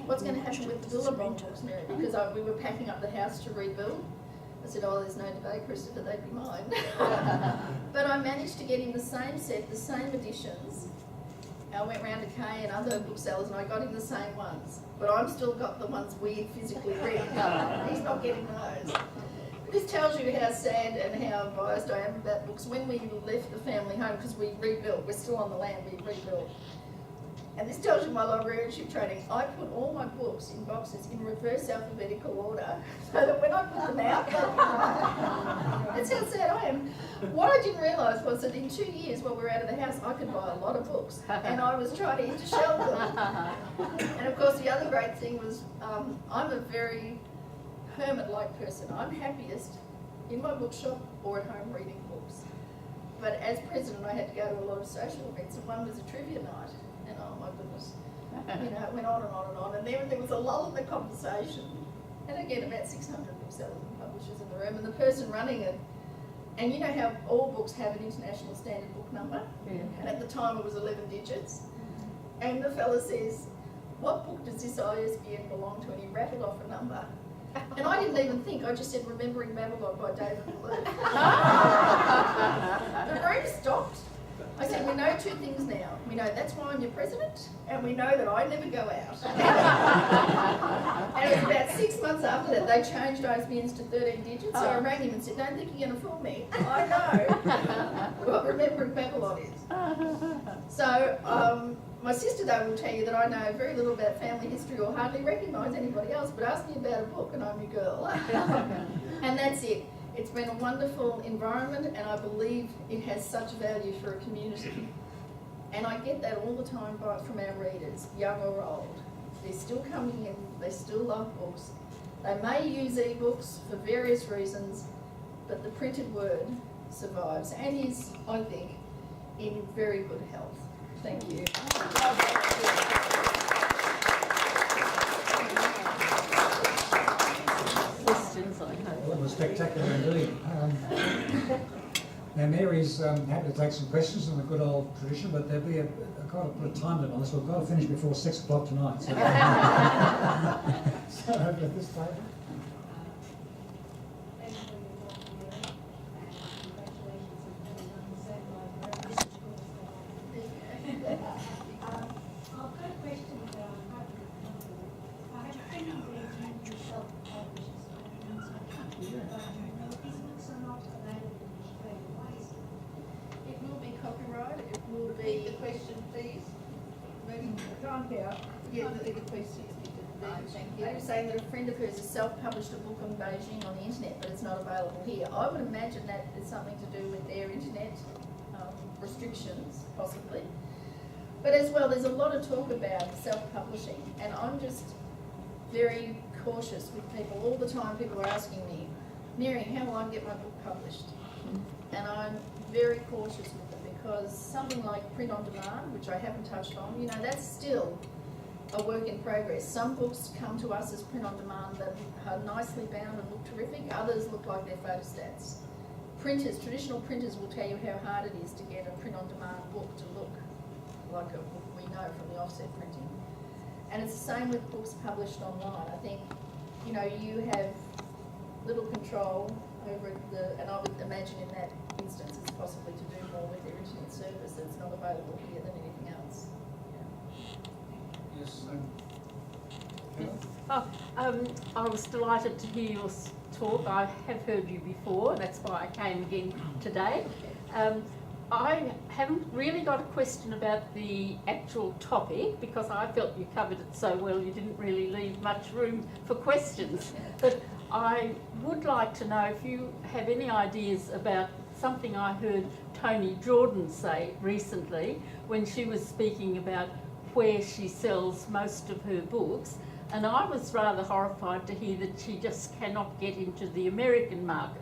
what's going to happen with the Billabong books, Mary? Because we were packing up the house to rebuild. I said, there's no debate, Christopher, they'd be mine. But I managed to get him the same set, the same editions. I went round to Kay and other booksellers and I got him the same ones. But I've still got the ones we physically read. He's not getting those. This tells you how sad and how biased I am about books. When we left the family home, because we rebuilt, we're still on the land, we rebuilt. And this tells you my librarianship training. I put all my books in boxes in reverse alphabetical order, so that when I put them out, that's how sad I am. What I didn't realise was that in 2 years, while we were out of the house, I could buy a lot of books, and I was trying to intershelve them. And of course, the other great thing was, I'm a very hermit-like person. I'm happiest in my bookshop or at home reading books. But as president, I had to go to a lot of social events, and one was a trivia night. And oh my goodness, it went on and on and on. And then there was a lull in the conversation. And again, about 600 booksellers and publishers in the room, and the person running it. And you know how all books have an international standard book number? Yeah. And at the time it was 11 digits. And the fella says, what book does this ISBN belong to? And he rattled off a number. And I didn't even think, I just said Remembering Babylon by David Blue. The room stopped. I said, we know 2 things now. We know that's why I'm your president, and we know that I never go out. And it was about 6 months after that, they changed ISBNs to 13 digits, so I rang him and said, don't think you're going to fool me. I know what Remembering Babylon is. So, my sister, though, will tell you that I know very little about family history or hardly recognise anybody else, but ask me about a book and I'm your girl. And that's it. It's been a wonderful environment, and I believe it has such value for a community. And I get that all the time from our readers, young or old. They're still coming in, they still love books. They may use ebooks for various reasons, but the printed word survives and is, I think, in very good health. Thank you. Well, it was spectacular indeed. Now Mary's happy to take some questions in the good old tradition, but there'll be I've got to put a time limit on this. We've got to finish before 6 o'clock tonight. So, so over at this table. The question, please. Maybe time out. Yeah, the question is. Thank you. I'm saying that a friend of hers has self-published a book on Beijing on the internet, but it's not available here. I would imagine that is something to do with their internet restrictions, possibly. But as well, there's a lot of talk about self-publishing, and I'm just very cautious with people. All the time people are asking me, Mary, how will I get my book published? And I'm very cautious with them because something like print on demand, which I haven't touched on, you know, that's still a work in progress. Some books come to us as print on demand that are nicely bound and look terrific. Others look like they're photostats. Printers, traditional printers will tell you how hard it is to get a print on demand book to look like a book we know from the offset printing. And it's the same with books published online. I think, you know, you have little control over and I would imagine in that instance it's possibly to do more with their internet service that's not available here than anything else. Yes. I was delighted to hear your talk. I have heard you before, that's why I came again today. I haven't really got a question about the actual topic because I felt you covered it so well you didn't really leave much room for questions. But I would like to know if you have any ideas about something I heard Toni Jordan say recently when she was speaking about where she sells most of her books, and I was rather horrified to hear that she just cannot get into the American market.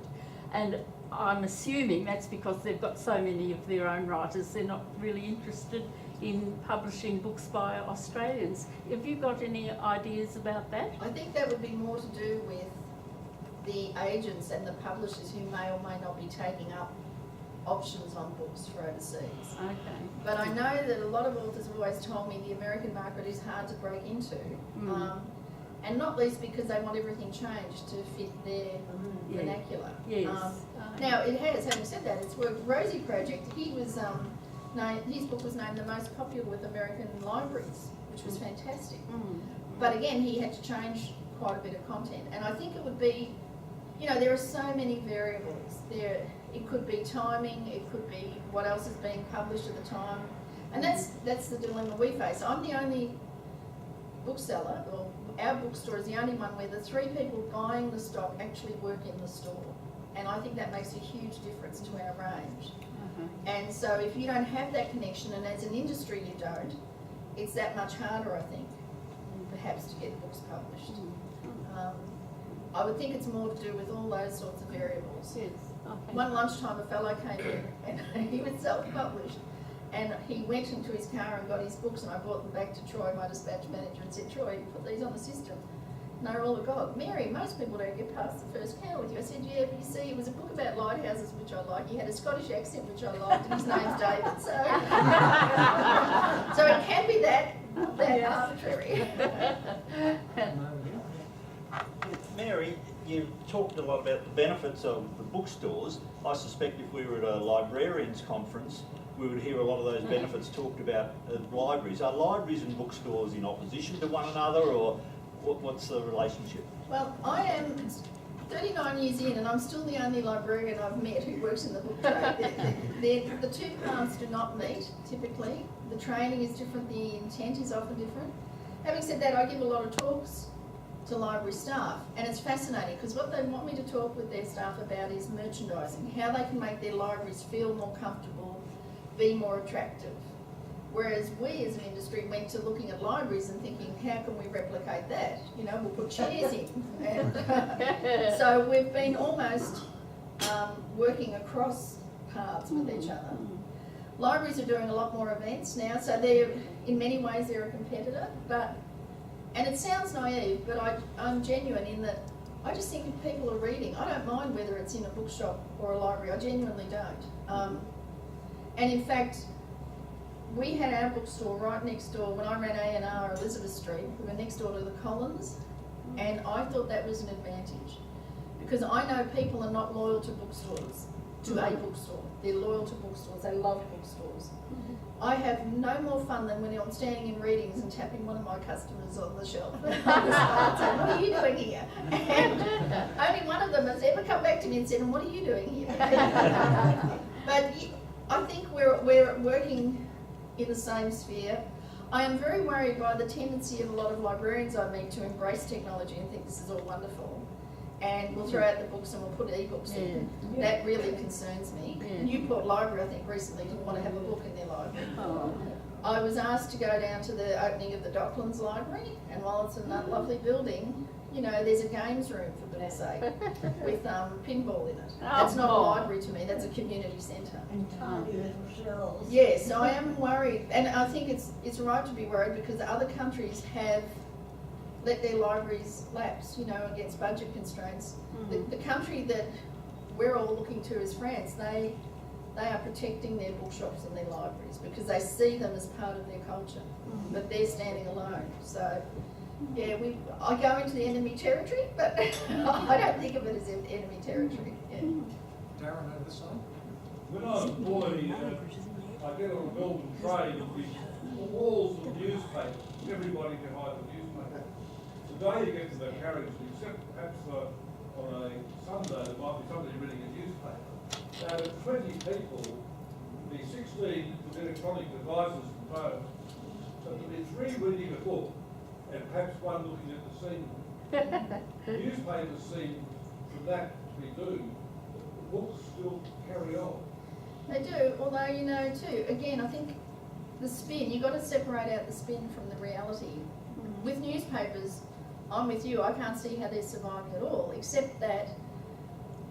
And I'm assuming that's because they've got so many of their own writers, they're not really interested in publishing books by Australians. Have you got any ideas about that? I think that would be more to do with the agents and the publishers who may or may not be taking up options on books for overseas. Okay. But I know that a lot of authors have always told me the American market is hard to break into, and not least because they want everything changed to fit their vernacular. Yes. Now it has, having said that, it's worked. Rosie Project, he was his book was named the most popular with American libraries, which was fantastic. But again, he had to change quite a bit of content, and I think it would be, you know, there are so many variables. It could be timing, it could be what else is being published at the time, and that's the dilemma we face. I'm the only bookseller, or our bookstore is the only one where the 3 people buying the stock actually work in the store, and I think that makes a huge difference to our range. And so if you don't have that connection, and as an industry you don't, it's that much harder, I think, perhaps to get books published. I would think it's more to do with all those sorts of variables. Yes. Okay. One lunchtime a fellow came in and he was self-published, and he went into his car and got his books, and I brought them back to Troy, my dispatch manager, and said, Troy, you put these on the system. And they were all agog. Mary, most people don't get past the first counter with you. I said, yeah, but you see, it was a book about lighthouses, which I like. He had a Scottish accent, which I liked, and his name's David. So, so it can be that arbitrary. Mary, you talked a lot about the benefits of the bookstores. I suspect if we were at a librarians conference, we would hear a lot of those benefits talked about at libraries. Are libraries and bookstores in opposition to one another, or what's the relationship? Well, I am 39 years in, and I'm still the only librarian I've met who works in the book trade. The two paths do not meet, typically. The training is different, the intent is often different. Having said that, I give a lot of talks to library staff, and it's fascinating because what they want me to talk with their staff about is merchandising, how they can make their libraries feel more comfortable, be more attractive. Whereas we as an industry went to looking at libraries and thinking, how can we replicate that? You know, we'll put chairs in. And, so we've been almost working across paths with each other. Libraries are doing a lot more events now, so they're, in many ways, they're a competitor, and it sounds naive, but I'm genuine in that I just think if people are reading, I don't mind whether it's in a bookshop or a library, I genuinely don't. And in fact, we had our bookstore right next door, when I ran A&R Elizabeth Street, we were next door to the Collins, and I thought that was an advantage. Because I know people are not loyal to bookstores, to a bookstore. They're loyal to bookstores, they love bookstores. I have no more fun than when I'm standing in readings and tapping one of my customers on the shelf. Saying, what are you doing here? And only one of them has ever come back to me and said, and what are you doing here? But I think we're working in the same sphere. I am very worried by the tendency of a lot of librarians I meet to embrace technology and think this is all wonderful. And we'll throw out the books and we'll put e-books in. That really concerns me. Yeah. Newport Library, I think, recently didn't want to have a book in their library. Oh. I was asked to go down to the opening of the Docklands Library, and while it's a lovely building, you know, there's a games room, for goodness sake, with pinball in it. That's not a library to me, that's a community centre. And tiny little shells. Yes, I am worried, and I think it's right to be worried because other countries have let their libraries lapse, you know, against budget constraints. The country that we're all looking to is France. They are protecting their bookshops and their libraries because they see them as part of their culture, but they're standing alone. So, yeah, I go into the enemy territory, but I don't think of it as enemy territory. Yeah. Darren over this side. When I was a boy, I get on a Melbourne train with walls of newspapers. Everybody can hide the newspaper. Today you get to the carriage, except perhaps on a Sunday there might be somebody reading a newspaper. Out of 20 people, the 16 with electronic devices and phones, so there'll be 3 reading a book and perhaps 1 looking at the scenery. Newspapers seem for that to be doomed. The books still carry on. They do, although, you know, too, again, I think the spin, you've got to separate out the spin from the reality. With newspapers, I'm with you, I can't see how they're surviving at all, except that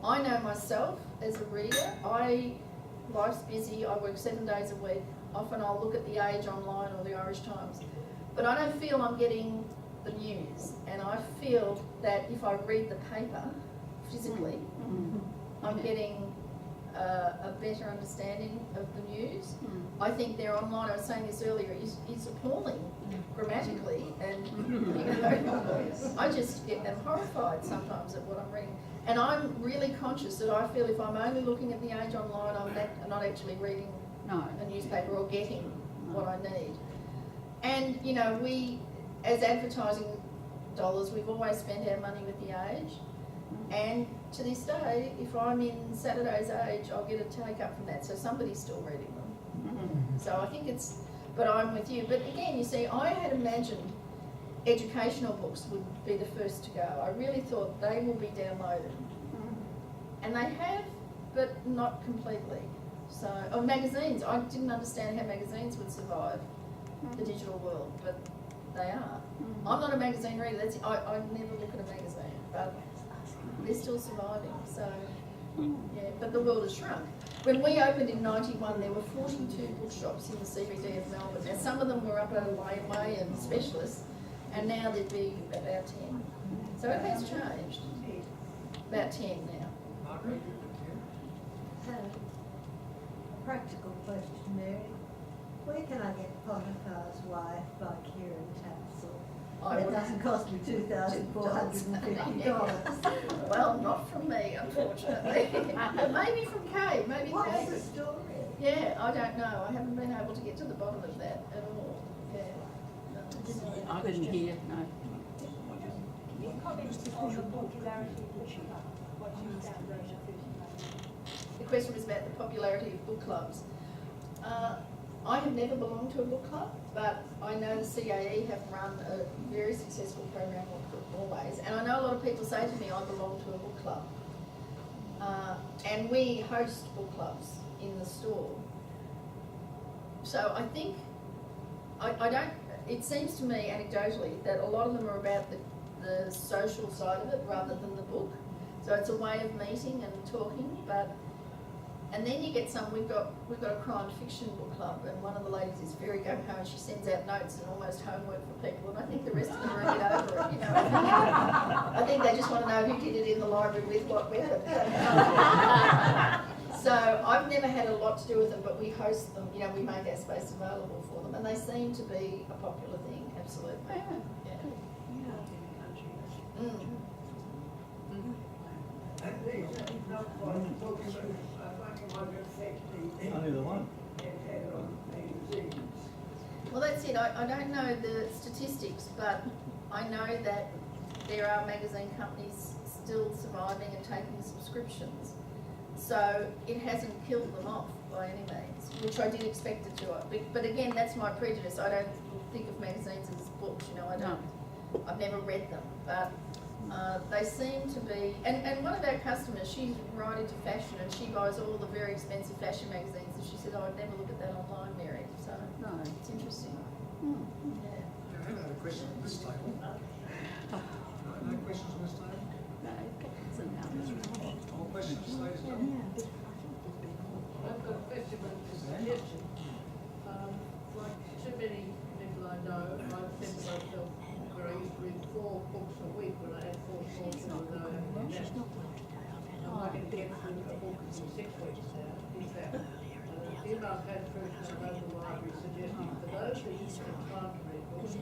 I know myself as a reader, life's busy, I work 7 days a week, often I'll look at The Age online or the Irish Times, but I don't feel I'm getting the news, and I feel that if I read the paper physically, I'm getting a better understanding of the news. I think their online, I was saying this earlier, is appalling grammatically, and you know, I just am horrified sometimes at what I'm reading. And I'm really conscious that I feel if I'm only looking at the Age online, I'm not actually reading a newspaper or getting what I need. And you know, we, as advertising dollars, we've always spent our money with the Age. And to this day, if I'm in Saturday's Age, I'll get a take up from that. So somebody's still reading them. So I think it's, but I'm with you. But again, you see, I had imagined educational books would be the first to go. I really thought they will be downloaded. And they have, but not completely. So, magazines, I didn't understand how magazines would survive the digital world, but they are. I'm not a magazine reader, I never look at a magazine, but they're still surviving, so, yeah, but the world has shrunk. When we opened in '91, there were 42 bookshops in the CBD of Melbourne. Now, some of them were up at a laneway and specialists, and now there'd be about 10. So it has changed. About 10 now. Margaret? A practical question, Mary. Where can I get Potiphar's Wife by Kieran Tapsell? It doesn't cost me $2,450. Well, not from me, unfortunately. But maybe from Kay, maybe What's Kay. the story? Yeah, I don't know. I haven't been able to get to the bottom of that at all. Yeah. No. I couldn't hear, no. Can you comment on the popularity of book club? What you found those The question was about the popularity of book clubs. I have never belonged to a book club, but I know the CAE have run a very successful program always. And I know a lot of people say to me, I belong to a book club. And we host book clubs in the store. So I think, I don't, it seems to me anecdotally that a lot of them are about the social side of it rather than the book. So it's a way of meeting and talking, and then you get some, we've got a crime fiction book club, and one of the ladies is very gung-ho, and she sends out notes and almost homework for people, and I think the rest of them are a bit over it, you know. I think they just want to know who did it in the library with what method. So I've never had a lot to do with them, but we host them, you know, we make our space available for them, and they seem to be a popular thing, absolutely. Yeah. Only the one. Well, that's it. I don't know the statistics, but I know that there are magazine companies still surviving and taking subscriptions. So it hasn't killed them off by any means, which I did expect it to. But again, that's my prejudice. I don't think of magazines as books, you know, I've never read them, but they seem to be, and one of our customers, she's right into fashion and she buys all the very expensive fashion magazines, and she said, oh, I'd never look at that online, Mary, so it's interesting. Yeah. I have a question on this table. No questions on this table? More questions, ladies and gentlemen? I've got a question and a suggestion. Like too many people I know, I've said to myself, where I used to read 4 books a week when I had 4 children, and now I haven't done that. I'm not going to get through a book in 6 weeks now, in fact. The email came through from the local library suggesting for those who use the time to read books,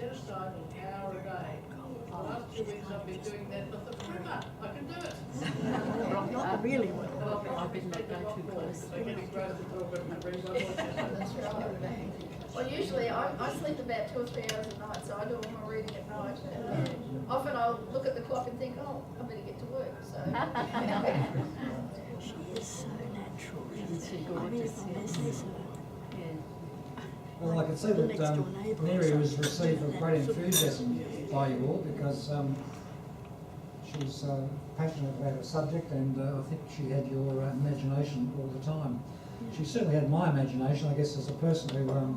set aside an hour a day. The last 2 weeks I've been doing that, but the primer, I can do it. I really will. I've been not going too close. They get engrossed in talking about the read my That's right. Well, usually I sleep about 2 or 3 hours a night, so I do all my reading at night. And often I'll look at the clock and think, oh, I better get to work. So. She is so natural. Isn't she gorgeous? Well, I can see that Mary was received with great enthusiasm by you all because she's passionate about her subject, and I think she had your imagination all the time. She certainly had my imagination, I guess, as a person who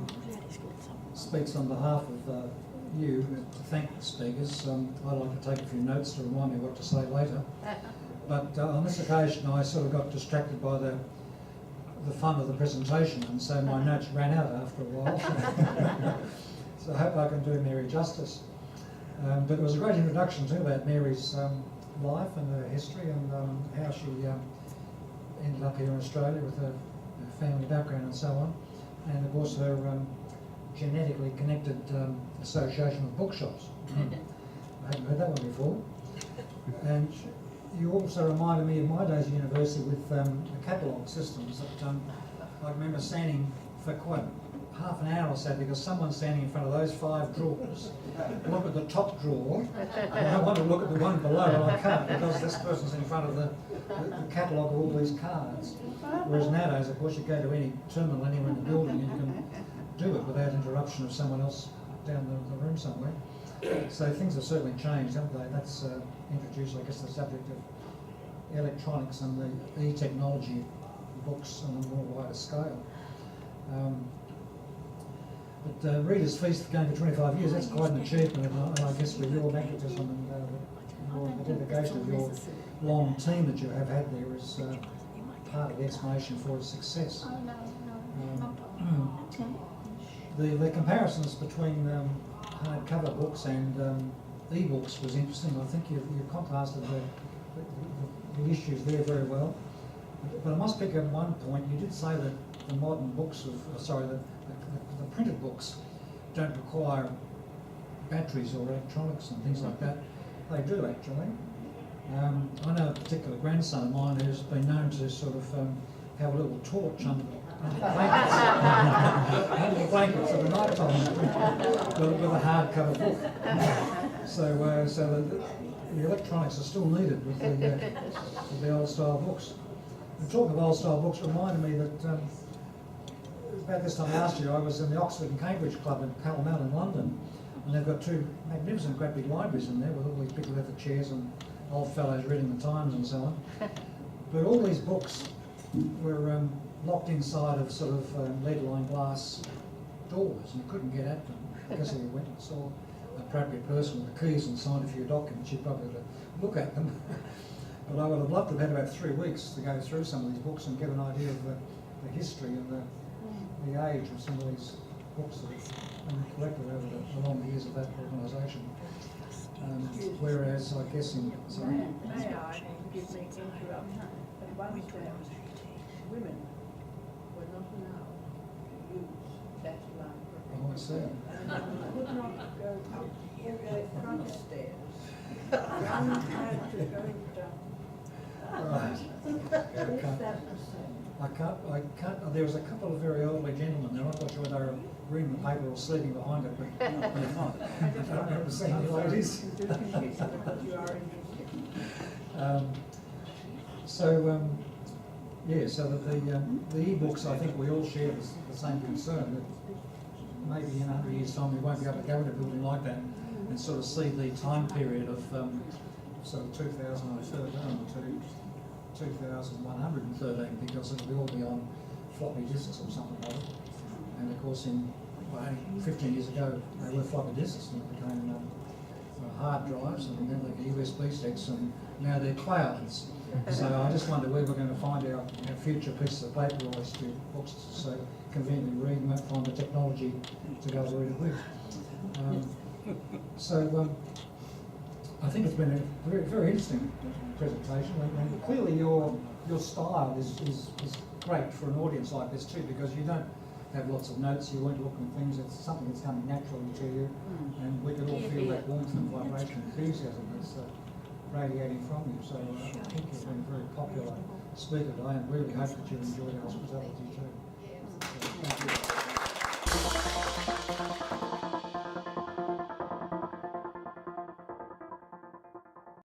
speaks on behalf of you to thank the speakers. I'd like to take a few notes to remind me what to say later. But on this occasion, I sort of got distracted by the fun of the presentation, and so my notes ran out after a while. So I hope I can do Mary justice. But it was a great introduction too about Mary's life and her history and how she ended up here in Australia with her family background and so on, and of course her genetically connected association with bookshops. I hadn't heard that one before. And you also reminded me of my days at university with the catalogue systems that I remember standing for quite half an hour or so because someone's standing in front of those 5 drawers, look at the top drawer, and I want to look at the one below, and I can't because this person's in front of the catalogue of all these cards. Whereas nowadays, of course, you go to any terminal anywhere in the building and you can do it without interruption of someone else down the room somewhere. So things have certainly changed, haven't they? That's introduced, I guess, the subject of electronics and the e-technology of books on a more wider scale. But Reader's Feast going for 25 years, that's quite an achievement, and I guess with your magnetism and the dedication of your long team that you have had there is part of the explanation for its success. The comparisons between hardcover books and e-books was interesting. I think you contrasted the issues there very well. But I must pick up one point. You did say that the modern books, the printed books don't require batteries or electronics and things like that. They do actually. I know a particular grandson of mine who's been known to sort of have a little torch under the blankets at the night time with a hardcover book. So the electronics are still needed with the old style books. And talking of old style books reminded me that about this time last year I was in the Oxford and Cambridge Club in Pall Mall in London, and they've got 2 magnificent great big libraries in there with all these big leather chairs and old fellows reading the Times and so on. But all these books were locked inside of sort of lead-lined glass doors, and you couldn't get at them. I guess if you went and saw an appropriate person with the keys and signed a few documents, you'd probably look at them. But I would have loved to have had about 3 weeks to go through some of these books and get an idea of the history and the age of some of these books that have been collected over the long years of that organisation. Whereas I guess in... Sorry? May I give me interruption? At one stage, women were not allowed to use that library. Oh, I see. And they could not go up all the front stairs. One had to go down. Right. I can't, there was a couple of very elderly gentlemen there. I'm not sure whether they were reading the paper or sleeping behind it, but I don't remember seeing the ladies. Yeah, so that the e-books, I think we all share the same concern that maybe in 100 years' time we won't be able to go in a building like that and sort of see the time period of sort of 2013 to 2113, because it'll all be on floppy disks or something like that. And of course, only 15 years ago they were floppy disks, and it became hard drives, and then they USB sticks, and now they're clouds. So I just wonder where we're going to find our future pieces of paper or books to so conveniently read, and won't find the technology to go read it with. I think it's been a very, very interesting presentation, and clearly your style is great for an audience like this too, because you don't have lots of notes, you weren't looking at things, it's something that's coming naturally to you, and we could all feel that warmth and vibration, enthusiasm that's radiating from you. So I think you've been a very popular speaker today, and really hope that you enjoyed our hospitality too. So, thank you.